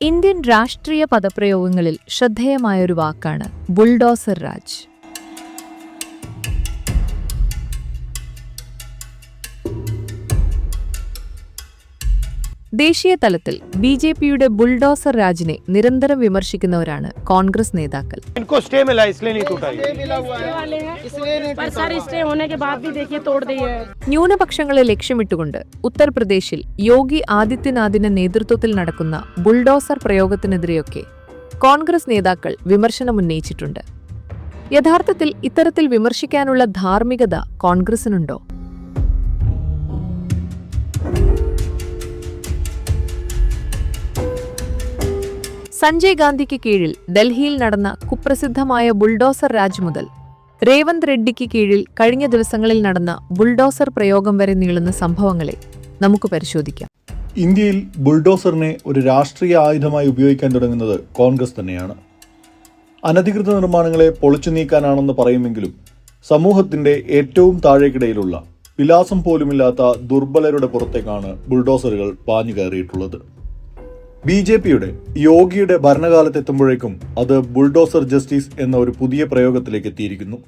Indian രാഷ്ട്രീയ പദപ്രയോഗങ്ങളിൽ ശ്രദ്ധേയമായൊരു വാക്കാണ് bulldozer Raj. ദേശീയ തലത്തിൽ ബി.ജെ.പിയുടെ ബുൾഡോസർ രാജിനെ നിരന്തരം വിമർശിക്കുന്നവരാണ് കോൺഗ്രസ് നേതാക്കൾ. ന്യൂനപക്ഷങ്ങളെ ലക്ഷ്യമിട്ടുകൊണ്ട് ഉത്തർപ്രദേശിൽ യോഗി ആദിത്യനാഥിന്റെ നേതൃത്വത്തിൽ നടക്കുന്ന ബുൾഡോസർ പ്രയോഗത്തിനെതിരെയൊക്കെ കോൺഗ്രസ് നേതാക്കൾ വിമർശനമുന്നയിച്ചിട്ടുണ്ട്. യഥാർത്ഥത്തിൽ ഇത്തരത്തിൽ വിമർശിക്കാനുള്ള ധാർമ്മികത കോൺഗ്രസിനുണ്ടോ? സഞ്ജയ് ഗാന്ധിക്ക് കീഴിൽ ഡൽഹിയിൽ നടന്ന കുപ്രസിദ്ധമായ ബുൾഡോസർ രാജ് മുതൽ രേവന്ത് റെഡ്ഡിക്ക് കീഴിൽ കഴിഞ്ഞ ദിവസങ്ങളിൽ നടന്ന ബുൾഡോസർ പ്രയോഗം വരെ നീളുന്ന സംഭവങ്ങളെ നമുക്ക് പരിശോധിക്കാം. ഇന്ത്യയിൽ ബുൾഡോസറിനെ ഒരു രാഷ്ട്രീയ ആയുധമായി ഉപയോഗിക്കാൻ തുടങ്ങുന്നത് കോൺഗ്രസ് തന്നെയാണ്. അനധികൃത നിർമ്മാണങ്ങളെ പൊളിച്ചു നീക്കാനാണെന്ന് പറയുമെങ്കിലും സമൂഹത്തിന്റെ ഏറ്റവും താഴേക്കിടയിലുള്ള വിലാസം പോലുമില്ലാത്ത ദുർബലരുടെ പുറത്തേക്കാണ് ബുൾഡോസറുകൾ പാഞ്ഞു കയറിയിട്ടുള്ളത്. ബി.ജെ.പിയുടെ യോഗിയുടെ ഭരണകാലത്തെത്തുമ്പോഴേക്കും അത് ബുൾഡോസർ ജസ്റ്റിസ് എന്ന ഒരു പുതിയ പ്രയോഗത്തിലേക്ക് എത്തിയിരിക്കുന്നു.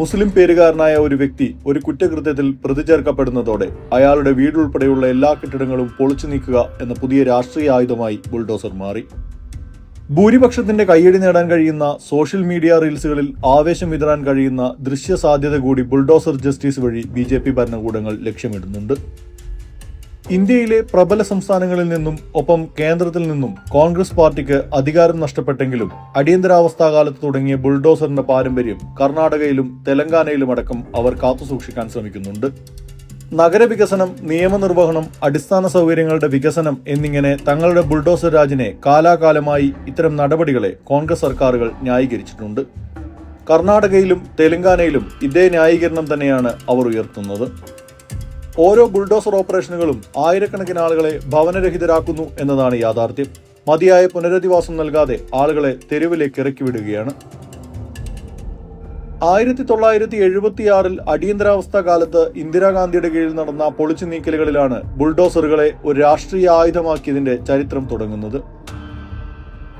മുസ്ലിം പേരുകാരനായ ഒരു വ്യക്തി ഒരു കുറ്റകൃത്യത്തിൽ പ്രതി ചേർക്കപ്പെടുന്നതോടെ അയാളുടെ വീടുൾപ്പെടെയുള്ള എല്ലാ കെട്ടിടങ്ങളും പൊളിച്ചു നീക്കുക എന്ന പുതിയ രാഷ്ട്രീയ ആയുധമായി ബുൾഡോസർ മാറി. ഭൂരിപക്ഷത്തിന്റെ കയ്യടി നേടാൻ കഴിയുന്ന സോഷ്യൽ മീഡിയ റീൽസുകളിൽ ആവേശം വിതറാൻ കഴിയുന്ന ദൃശ്യ സാധ്യത കൂടി ബുൾഡോസർ ജസ്റ്റിസ് വഴി ബി.ജെ.പി ഭരണകൂടങ്ങൾ ലക്ഷ്യമിടുന്നുണ്ട്. ഇന്ത്യയിലെ പ്രബല സംസ്ഥാനങ്ങളിൽ നിന്നും ഒപ്പം കേന്ദ്രത്തിൽ നിന്നും കോൺഗ്രസ് പാർട്ടിക്ക് അധികാരം നഷ്ടപ്പെട്ടെങ്കിലും അടിയന്തരാവസ്ഥാകാലത്ത് തുടങ്ങിയ ബുൾഡോസറിന്റെ പാരമ്പര്യം കർണാടകയിലും തെലങ്കാനയിലും അടക്കം അവർ കാത്തുസൂക്ഷിക്കാൻ ശ്രമിക്കുന്നുണ്ട്. നഗരവികസനം, നിയമനിർവഹണം, അടിസ്ഥാന സൗകര്യങ്ങളുടെ വികസനം എന്നിങ്ങനെ തങ്ങളുടെ ബുൾഡോസർ രാജിനെ കാലാകാലമായി ഇത്തരം നടപടികളെ കോൺഗ്രസ് സർക്കാരുകൾ ന്യായീകരിച്ചിട്ടുണ്ട്. കർണാടകയിലും തെലങ്കാനയിലും ഇതേ ന്യായീകരണം തന്നെയാണ് അവർ ഉയർത്തുന്നത്. ഓരോ ബുൾഡോസർ ഓപ്പറേഷനുകളും ആയിരക്കണക്കിന് ആളുകളെ ഭവനരഹിതരാക്കുന്നു എന്നതാണ് യാഥാർത്ഥ്യം. മതിയായ പുനരധിവാസം നൽകാതെ ആളുകളെ തെരുവിലേക്ക് ഇറക്കിവിടുകയാണ്. 1976 അടിയന്തരാവസ്ഥ കാലത്ത് ഇന്ദിരാഗാന്ധിയുടെ കീഴിൽ നടന്ന പൊളിച്ചു നീക്കലുകളിലാണ് ബുൾഡോസറുകളെ ഒരു രാഷ്ട്രീയ ആയുധമാക്കിയതിന്റെ ചരിത്രം തുടങ്ങുന്നത്.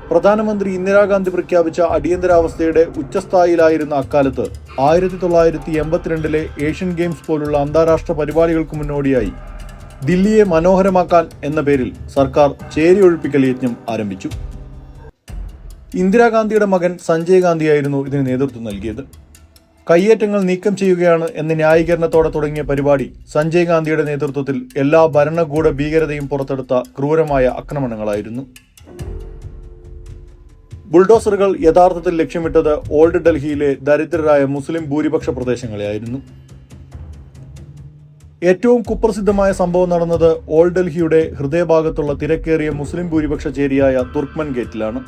പ്രധാനമന്ത്രി ഇന്ദിരാഗാന്ധി പ്രഖ്യാപിച്ച അടിയന്തരാവസ്ഥയുടെ ഉച്ചസ്ഥായിലായിരുന്ന അക്കാലത്ത് 1982 ഏഷ്യൻ ഗെയിംസ് പോലുള്ള അന്താരാഷ്ട്ര പരിപാടികൾക്ക് മുന്നോടിയായി ദില്ലിയെ മനോഹരമാക്കാൻ എന്ന പേരിൽ സർക്കാർ ചേരി ഒഴിപ്പിക്കൽ യജ്ഞം ആരംഭിച്ചു. ഇന്ദിരാഗാന്ധിയുടെ മകൻ സഞ്ജയ് ഗാന്ധിയായിരുന്നു ഇതിന് നേതൃത്വം നൽകിയത്. കയ്യേറ്റങ്ങൾ നീക്കം ചെയ്യുകയാണ് എന്ന ന്യായീകരണത്തോടെ തുടങ്ങിയ പരിപാടി സഞ്ജയ് ഗാന്ധിയുടെ നേതൃത്വത്തിൽ എല്ലാ ഭരണകൂട ഭീകരതയും പുറത്തെടുത്ത ക്രൂരമായ ആക്രമണങ്ങളായിരുന്നു. ബുൾഡോസറുകൾ യഥാർത്ഥത്തിൽ ലക്ഷ്യമിട്ടത് ഓൾഡ് ഡൽഹിയിലെ ദരിദ്രരായ മുസ്ലിം ഭൂരിപക്ഷ പ്രദേശങ്ങളെയായിരുന്നു. ഏറ്റവും കുപ്രസിദ്ധമായ സംഭവം നടന്നത് ഓൾഡ് ഡൽഹിയുടെ ഹൃദയഭാഗത്തുള്ള തിരക്കേറിയ മുസ്ലിം ഭൂരിപക്ഷ ചേരിയായ തുർക്ക്മൻ ഗേറ്റിലാണ്.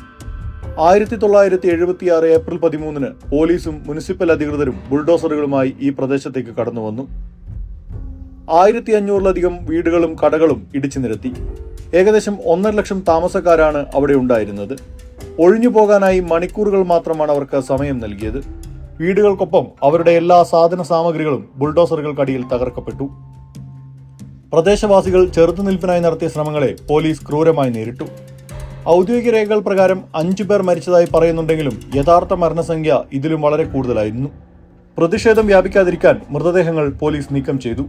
1976 ഏപ്രിൽ 13 പോലീസും മുനിസിപ്പൽ അധികൃതരും ബുൾഡോസറുകളുമായി ഈ പ്രദേശത്തേക്ക് കടന്നുവന്നു. 1500-ലധികം വീടുകളും കടകളും ഇടിച്ചു നിരത്തി. ഏകദേശം 1.5 ലക്ഷം താമസക്കാരാണ് അവിടെ ഉണ്ടായിരുന്നത്. ഒഴിഞ്ഞു പോകാനായി മണിക്കൂറുകൾ മാത്രമാണ് അവർക്ക് സമയം നൽകിയത്. വീടുകൾക്കൊപ്പം അവരുടെ എല്ലാ സാധന സാമഗ്രികളും ബുൾഡോസറുകൾക്കടിയിൽ തകർക്കപ്പെട്ടു. പ്രദേശവാസികൾ ചെറുത്തുനിൽപ്പിനായി നടത്തിയ ശ്രമങ്ങളെ പോലീസ് ക്രൂരമായി നേരിട്ടു. ഔദ്യോഗിക രേഖകൾ പ്രകാരം 5 പേർ മരിച്ചതായി പറയുന്നുണ്ടെങ്കിലും യഥാർത്ഥ മരണസംഖ്യ ഇതിലും വളരെ കൂടുതലായിരുന്നു. പ്രതിഷേധം വ്യാപിക്കാതിരിക്കാൻ മൃതദേഹങ്ങൾ പോലീസ് നീക്കം ചെയ്തു.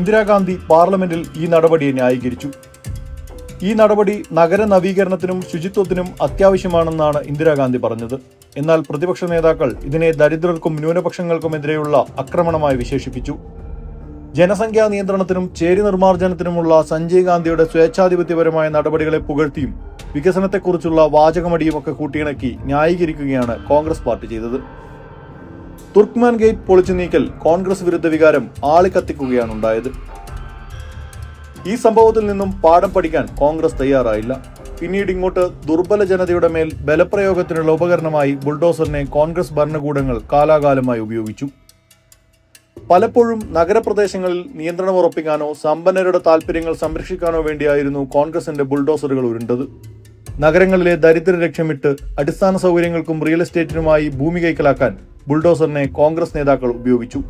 ഇന്ദിരാഗാന്ധി പാർലമെന്റിൽ ഈ നടപടിയെ ന്യായീകരിച്ചു. ഈ നടപടി നഗര നവീകരണത്തിനും ശുചിത്വത്തിനും അത്യാവശ്യമാണെന്നാണ് ഇന്ദിരാഗാന്ധി പറഞ്ഞത്. എന്നാൽ പ്രതിപക്ഷ നേതാക്കൾ ഇതിനെ ദരിദ്രർക്കും ന്യൂനപക്ഷങ്ങൾക്കുമെതിരെയുള്ള ആക്രമണമായി വിശേഷിപ്പിച്ചു. ജനസംഖ്യാ നിയന്ത്രണത്തിനും ചേരി നിർമ്മാർജ്ജനത്തിനുമുള്ള സഞ്ജയ് ഗാന്ധിയുടെ സ്വേച്ഛാധിപത്യപരമായ നടപടികളെ പുകഴ്ത്തിയും വികസനത്തെക്കുറിച്ചുള്ള വാചകമടിയുമൊക്കെ കൂട്ടിയിണക്കി ന്യായീകരിക്കുകയാണ് കോൺഗ്രസ് പാർട്ടി ചെയ്തത്. തുർക്ക്മാൻ ഗേറ്റ് പൊളിച്ചു നീക്കൽ കോൺഗ്രസ് വിരുദ്ധ വികാരം ആളിക്കത്തിക്കുകയാണുണ്ടായത്. ഈ സംഭവത്തിൽ നിന്നും പാഠം പഠിക്കാൻ കോൺഗ്രസ് തയ്യാറായില്ല. പിന്നീട് ഇങ്ങോട്ട് ദുർബല ജനതയുടെ മേൽ ബലപ്രയോഗത്തിനുള്ള ഉപകരണമായി ബുൾഡോസറിനെ കോൺഗ്രസ് ഭരണകൂടങ്ങൾ കാലാകാലമായി ഉപയോഗിച്ചു. പലപ്പോഴും നഗരപ്രദേശങ്ങളിൽ നിയന്ത്രണം ഉറപ്പിക്കാനോ സമ്പന്നരുടെ താൽപര്യങ്ങൾ സംരക്ഷിക്കാനോ വേണ്ടിയായിരുന്നു കോൺഗ്രസിന്റെ ബുൾഡോസറുകൾ ഉരുണ്ടത്. നഗരങ്ങളിലെ ദരിദ്ര ലക്ഷ്യമിട്ട് അടിസ്ഥാന സൗകര്യങ്ങൾക്കും റിയൽ എസ്റ്റേറ്റിനുമായി ഭൂമി കൈക്കലാക്കാൻ ബുൾഡോസറിനെ കോൺഗ്രസ് നേതാക്കൾ ഉപയോഗിച്ചു.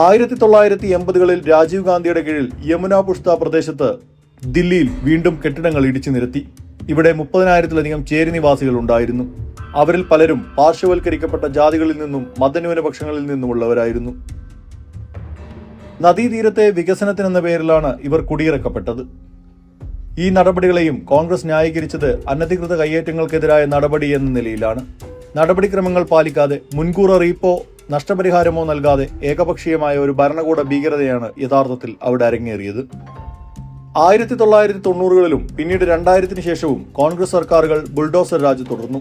1980-കളിൽ രാജീവ് ഗാന്ധിയുടെ കീഴിൽ യമുന പുഷ്ത പ്രദേശത്ത് ദില്ലിയിൽ വീണ്ടും കെട്ടിടങ്ങൾ ഇടിച്ചു നിരത്തി. ഇവിടെ 30,000-ലധികം ചേരി നിവാസികൾ ഉണ്ടായിരുന്നു. അവരിൽ പലരും പാർശ്വവൽക്കരിക്കപ്പെട്ട ജാതികളിൽ നിന്നും മതന്യൂനപക്ഷങ്ങളിൽ നിന്നുമുള്ളവരായിരുന്നു. നദീതീരത്തെ വികസനത്തിനെന്ന പേരിലാണ് ഇവർ കുടിയിറക്കപ്പെട്ടത്. ഈ നടപടികളെയും കോൺഗ്രസ് ന്യായീകരിച്ചത് അനധികൃത കയ്യേറ്റങ്ങൾക്കെതിരായ നടപടി എന്ന നിലയിലാണ്. നടപടിക്രമങ്ങൾ പാലിക്കാതെ മുൻകൂർ അറിയിപ്പോ നഷ്ടപരിഹാരമോ നൽകാതെ ഏകപക്ഷീയമായ ഒരു ഭരണകൂട ഭീകരതയാണ് യഥാർത്ഥത്തിൽ അവിടെ അരങ്ങേറിയത്. 1990-കളിലും പിന്നീട് 2000-ന് ശേഷവും കോൺഗ്രസ് സർക്കാരുകൾ ബുൾഡോസർ രാജ് തുടർന്നു.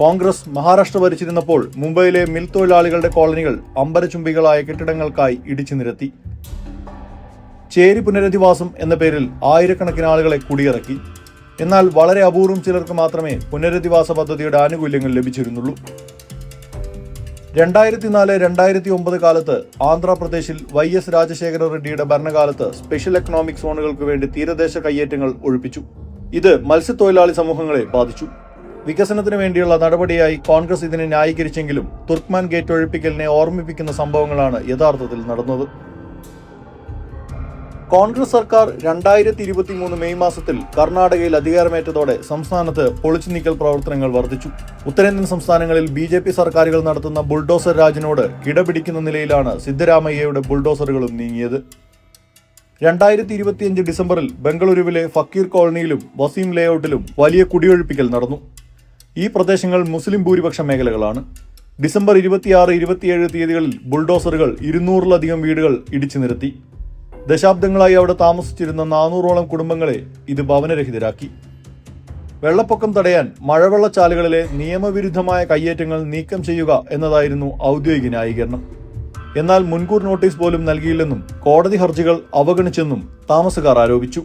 കോൺഗ്രസ് മഹാരാഷ്ട്ര ഭരിച്ചിരുന്നപ്പോൾ മുംബൈയിലെ മിൽ തൊഴിലാളികളുടെ കോളനികൾ അമ്പരചുംബികളായ കെട്ടിടങ്ങൾക്കായി ഇടിച്ചു നിരത്തി. ചേരി പുനരധിവാസം എന്ന പേരിൽ ആയിരക്കണക്കിന് ആളുകളെ കുടിയിറക്കി. എന്നാൽ വളരെ അപൂർവം ചിലർക്ക് മാത്രമേ പുനരധിവാസ പദ്ധതിയുടെ ആനുകൂല്യങ്ങൾ ലഭിച്ചിരുന്നുള്ളൂ. 2004-2009 കാലത്ത് ആന്ധ്രാപ്രദേശിൽ YS രാജശേഖര റെഡ്ഡിയുടെ ഭരണകാലത്ത് സ്പെഷ്യൽ എക്കണോമിക് സോണുകൾക്ക് വേണ്ടി തീരദേശ കയ്യേറ്റങ്ങൾ ഒഴിപ്പിച്ചു. ഇത് മത്സ്യത്തൊഴിലാളി സമൂഹങ്ങളെ ബാധിച്ചു. വികസനത്തിന് വേണ്ടിയുള്ള നടപടിയായി കോൺഗ്രസ് ഇതിനെ ന്യായീകരിച്ചെങ്കിലും തുർക്ക്മാൻ ഗേറ്റ് ഒഴിപ്പിക്കലിനെ ഓർമ്മിപ്പിക്കുന്ന സംഭവങ്ങളാണ് യഥാർത്ഥത്തിൽ നടന്നത്. കോൺഗ്രസ് സർക്കാർ 2023 മെയ് മാസത്തിൽ കർണാടകയിൽ അധികാരമേറ്റതോടെ സംസ്ഥാനത്ത് പൊളിച്ചുനീക്കൽ പ്രവർത്തനങ്ങൾ വർദ്ധിച്ചു. ഉത്തരേന്ത്യൻ സംസ്ഥാനങ്ങളിൽ BJP സർക്കാരുകൾ നടത്തുന്ന ബുൾഡോസർ രാജിനോട് കിടപിടിക്കുന്ന നിലയിലാണ് സിദ്ധരാമയ്യയുടെ ബുൾഡോസറുകളും നീങ്ങിയത്. 2025 ഡിസംബറിൽ ബംഗളൂരുവിലെ ഫക്കീർ കോളനിയിലും വസീം ലേഔട്ടിലും വലിയ കുടിയൊഴിപ്പിക്കൽ നടന്നു. ഈ പ്രദേശങ്ങൾ മുസ്ലിം ഭൂരിപക്ഷ മേഖലകളാണ്. ഡിസംബർ 26-27 തീയതികളിൽ ബുൾഡോസറുകൾ 200-ലധികം വീടുകൾ ഇടിച്ചു നിരത്തി. ദശാബ്ദങ്ങളായി അവിടെ താമസിച്ചിരുന്ന 400-ഓളം കുടുംബങ്ങളെ ഇത് ഭവനരഹിതരാക്കി. വെള്ളപ്പൊക്കം തടയാൻ മഴവെള്ളച്ചാലുകളിലെ നിയമവിരുദ്ധമായ കയ്യേറ്റങ്ങൾ നീക്കം ചെയ്യുക എന്നതായിരുന്നു ഔദ്യോഗിക ന്യായീകരണം. എന്നാൽ മുൻകൂർ നോട്ടീസ് പോലും നൽകിയില്ലെന്നും കോടതി ഹർജികൾ അവഗണിച്ചെന്നും താമസക്കാർ ആരോപിച്ചു.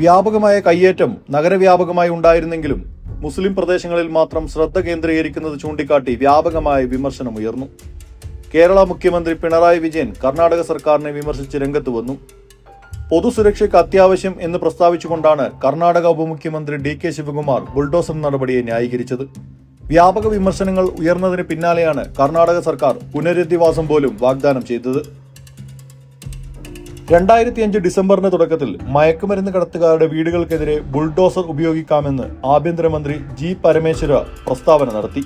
വ്യാപകമായ കയ്യേറ്റം നഗരവ്യാപകമായി ഉണ്ടായിരുന്നെങ്കിലും മുസ്ലിം പ്രദേശങ്ങളിൽ മാത്രം ശ്രദ്ധ കേന്ദ്രീകരിക്കുന്നത് ചൂണ്ടിക്കാട്ടി വ്യാപകമായ വിമർശനമുയർന്നു. കേരള മുഖ്യമന്ത്രി പിണറായി വിജയൻ കർണാടക സർക്കാരിനെ വിമർശിച്ച് രംഗത്ത് വന്നു. പൊതുസുരക്ഷയ്ക്ക് അത്യാവശ്യം എന്ന് പ്രസ്താവിച്ചുകൊണ്ടാണ് കർണാടക ഉപമുഖ്യമന്ത്രി DK ശിവകുമാർ ബുൾഡോസർ നടപടിയെ ന്യായീകരിച്ചത്. വ്യാപക വിമർശനങ്ങൾ ഉയർന്നതിന് പിന്നാലെയാണ് കർണാടക സർക്കാർ പുനരധിവാസം പോലും വാഗ്ദാനം ചെയ്തത്. 2005 ഡിസംബറിന് തുടക്കത്തിൽ മയക്കുമരുന്ന് കടത്തുകാരുടെ വീടുകൾക്കെതിരെ ബുൾഡോസർ ഉപയോഗിക്കാമെന്ന് ആഭ്യന്തരമന്ത്രി G പരമേശ്വര പ്രസ്താവന നടത്തി.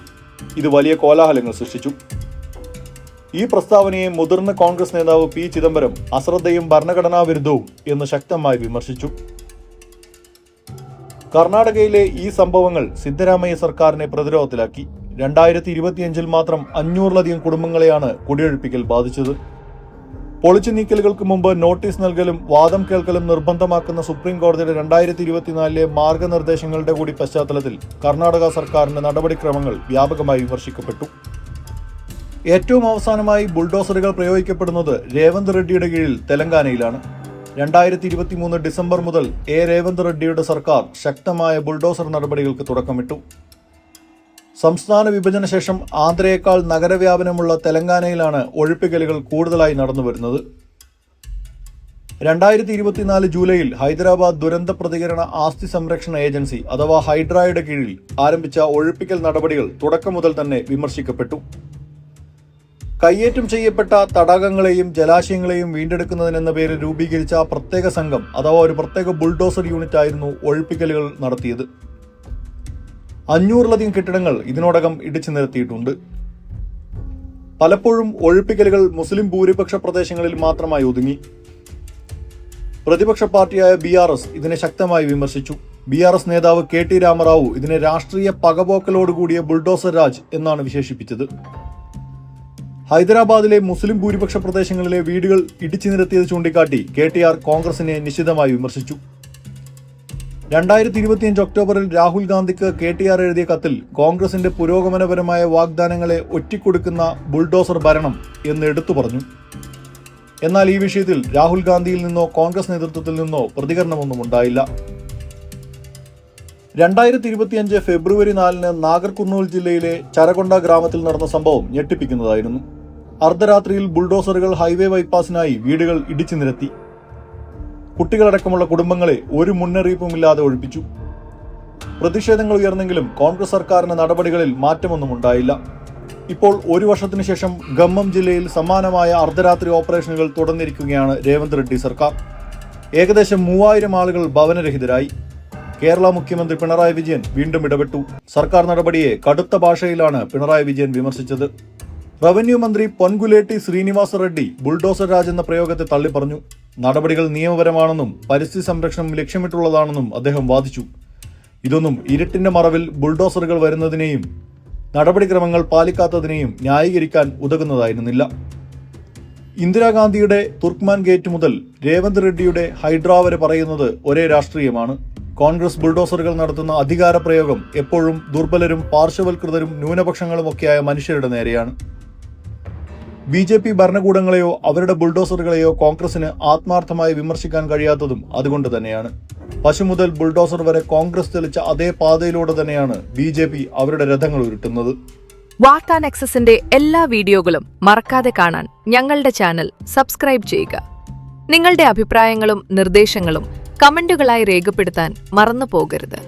ഇത് വലിയ കോലാഹലങ്ങൾ സൃഷ്ടിച്ചു. ഈ പ്രസ്താവനയെ മുതിർന്ന കോൺഗ്രസ് നേതാവ് P ചിദംബരം അശ്രദ്ധയും ഭരണഘടനാ വിരുദ്ധവും എന്ന് ശക്തമായി വിമർശിച്ചു. കർണാടകയിലെ ഈ സംഭവങ്ങൾ സിദ്ധരാമയ്യ സർക്കാരിനെ പ്രതിരോധത്തിലാക്കി. 2025 മാത്രം 500-ലധികം കുടുംബങ്ങളെയാണ് കുടിയൊഴിപ്പിക്കൽ ബാധിച്ചത്. പൊളിച്ചു നീക്കലുകൾക്ക് മുമ്പ് നോട്ടീസ് നൽകലും വാദം കേൾക്കലും നിർബന്ധമാക്കുന്ന സുപ്രീം കോടതിയുടെ 2024 മാർഗനിർദ്ദേശങ്ങളുടെ കൂടി പശ്ചാത്തലത്തിൽ കർണാടക സർക്കാരിന്റെ നടപടിക്രമങ്ങൾ വ്യാപകമായി വിമർശിക്കപ്പെട്ടു. ഏറ്റവും അവസാനമായി ബുൾഡോസറുകൾ പ്രയോഗിക്കപ്പെടുന്നത് രേവന്ത് റെഡ്ഡിയുടെ കീഴിൽ തെലങ്കാനയിലാണ്. 2023 ഡിസംബർ മുതൽ രേവന്ത് റെഡ്ഡിയുടെ സർക്കാർ ശക്തമായ ബുൾഡോസർ നടപടികൾക്ക് തുടക്കമിട്ടു. സംസ്ഥാന വിഭജന ശേഷം ആന്ധ്രയേക്കാൾ നഗരവ്യാപനമുള്ള തെലങ്കാനയിലാണ് ഒഴിപ്പിക്കലുകൾ കൂടുതലായി നടന്നുവരുന്നത്. 2024 ജൂലൈയിൽ ഹൈദരാബാദ് ദുരന്ത പ്രതികരണ ആസ്തി സംരക്ഷണ ഏജൻസി അഥവാ ഹൈഡ്രയുടെ കീഴിൽ ആരംഭിച്ച ഒഴിപ്പിക്കൽ നടപടികൾ തുടക്കം മുതൽ തന്നെ വിമർശിക്കപ്പെട്ടു. കയ്യേറ്റം ചെയ്യപ്പെട്ട തടാകങ്ങളെയും ജലാശയങ്ങളെയും വീണ്ടെടുക്കുന്നതിനെന്ന പേരിൽ രൂപീകരിച്ച പ്രത്യേക സംഘം അഥവാ ഒരു പ്രത്യേക ബുൾഡോസർ യൂണിറ്റ് ആയിരുന്നു ഒഴിപ്പിക്കലുകൾ നടത്തിയത്. 500-ലധികം കെട്ടിടങ്ങൾ ഇതിനോടകം ഇടിച്ചു നിരത്തിയിട്ടുണ്ട്. പലപ്പോഴും ഒഴിപ്പിക്കലുകൾ മുസ്ലിം ഭൂരിപക്ഷ പ്രദേശങ്ങളിൽ മാത്രമായി ഒതുങ്ങി. പ്രതിപക്ഷ പാർട്ടിയായ BRS ഇതിനെ ശക്തമായി വിമർശിച്ചു. BRS നേതാവ് KT രാമറാവു ഇതിനെ രാഷ്ട്രീയ പകപോക്കലോടുകൂടിയ ബുൾഡോസർ രാജ് എന്നാണ് വിശേഷിപ്പിച്ചത്. ഹൈദരാബാദിലെ മുസ്ലിം ഭൂരിപക്ഷ പ്രദേശങ്ങളിലെ വീടുകൾ ഇടിച്ചു നിരത്തിയത് ചൂണ്ടിക്കാട്ടി KTR കോൺഗ്രസിനെ നിശിതമായി വിമർശിച്ചു. 2025 ഒക്ടോബറിൽ രാഹുൽ ഗാന്ധിക്ക് KTR എഴുതിയ കത്തിൽ കോൺഗ്രസിന്റെ പുരോഗമനപരമായ വാഗ്ദാനങ്ങളെ ഒറ്റിക്കൊടുക്കുന്ന ബുൾഡോസർ ഭരണം എന്ന് എടുത്തു പറഞ്ഞു. എന്നാൽ ഈ വിഷയത്തിൽ രാഹുൽ ഗാന്ധിയിൽ നിന്നോ കോൺഗ്രസ് നേതൃത്വത്തിൽ നിന്നോ പ്രതികരണമൊന്നും ഉണ്ടായില്ല. 2025 ഫെബ്രുവരി 4 നാഗർ കുർണൂൽ ജില്ലയിലെ ചരകൊണ്ട ഗ്രാമത്തിൽ നടന്ന സംഭവം ഞെട്ടിപ്പിക്കുന്നതായിരുന്നു. അർദ്ധരാത്രിയിൽ ബുൾഡോസറുകൾ ഹൈവേ ബൈപ്പാസിനായി വീടുകൾ ഇടിച്ചു നിരത്തി. കുട്ടികളടക്കമുള്ള കുടുംബങ്ങളെ ഒരു മുന്നറിയിപ്പുമില്ലാതെ ഒഴിപ്പിച്ചു. പ്രതിഷേധങ്ങൾ ഉയർന്നെങ്കിലും കോൺഗ്രസ് സർക്കാരിന്റെ നടപടികളിൽ മാറ്റമൊന്നും ഉണ്ടായില്ല. ഇപ്പോൾ ഒരു വർഷത്തിനു ശേഷം ഖമ്മം ജില്ലയിൽ സമാനമായ അർദ്ധരാത്രി ഓപ്പറേഷനുകൾ തുടർന്നിരിക്കുകയാണ് രേവന്ത് റെഡ്ഡി സർക്കാർ. ഏകദേശം 3000 ആളുകൾ ഭവനരഹിതരായി. കേരള മുഖ്യമന്ത്രി പിണറായി വിജയൻ വീണ്ടും ഇടപെട്ടു. സർക്കാർ നടപടിയെ കടുത്ത ഭാഷയിലാണ് പിണറായി വിജയൻ വിമർശിച്ചത്. റവന്യൂ മന്ത്രി പൊൻകുലേട്ടി ശ്രീനിവാസ റെഡ്ഡി ബുൾഡോസർ രാജ് എന്ന പ്രയോഗത്തെ തള്ളിപ്പറഞ്ഞു. നടപടികൾ നിയമപരമാണെന്നും പരിസ്ഥിതി സംരക്ഷണം ലക്ഷ്യമിട്ടുള്ളതാണെന്നും അദ്ദേഹം വാദിച്ചു. ഇതൊന്നും ഇരുട്ടിന്റെ മറവിൽ ബുൾഡോസറുകൾ വരുന്നതിനെയും നടപടിക്രമങ്ങൾ പാലിക്കാത്തതിനെയും ന്യായീകരിക്കാൻ ഉതകുന്നതായിരുന്നില്ല. ഇന്ദിരാഗാന്ധിയുടെ തുർക്ക്മാൻ ഗേറ്റ് മുതൽ രേവന്ത് റെഡ്ഡിയുടെ ഹൈഡ്ര വരെ പറയുന്നത് ഒരേ രാഷ്ട്രീയമാണ്. കോൺഗ്രസ് ബുൾഡോസറുകൾ നടത്തുന്ന അധികാരപ്രയോഗം എപ്പോഴും ദുർബലരും പാർശ്വവൽകൃതരും ന്യൂനപക്ഷങ്ങളുമൊക്കെയായ മനുഷ്യരുടെ നേരെയാണ്. BJP ഭരണകൂടങ്ങളെയോ അവരുടെ ബുൾഡോസറുകളെയോ കോൺഗ്രസിന് ആത്മാർത്ഥമായി വിമർശിക്കാൻ കഴിയാത്തതും അതുകൊണ്ട് തന്നെയാണ്. പശു മുതൽ ബുൾഡോസർ വരെ കോൺഗ്രസ് തെളിച്ച അതേ പാതയിലൂടെ തന്നെയാണ് BJP അവരുടെ രഥങ്ങൾ ഉരുട്ടുന്നത്. വാർത്താ നെക്സസിന്റെ എല്ലാ വീഡിയോകളും മറക്കാതെ കാണാൻ ഞങ്ങളുടെ ചാനൽ സബ്സ്ക്രൈബ് ചെയ്യുക. നിങ്ങളുടെ അഭിപ്രായങ്ങളും നിർദ്ദേശങ്ങളും കമന്റുകളായി രേഖപ്പെടുത്താൻ മറന്നു പോകരുത്.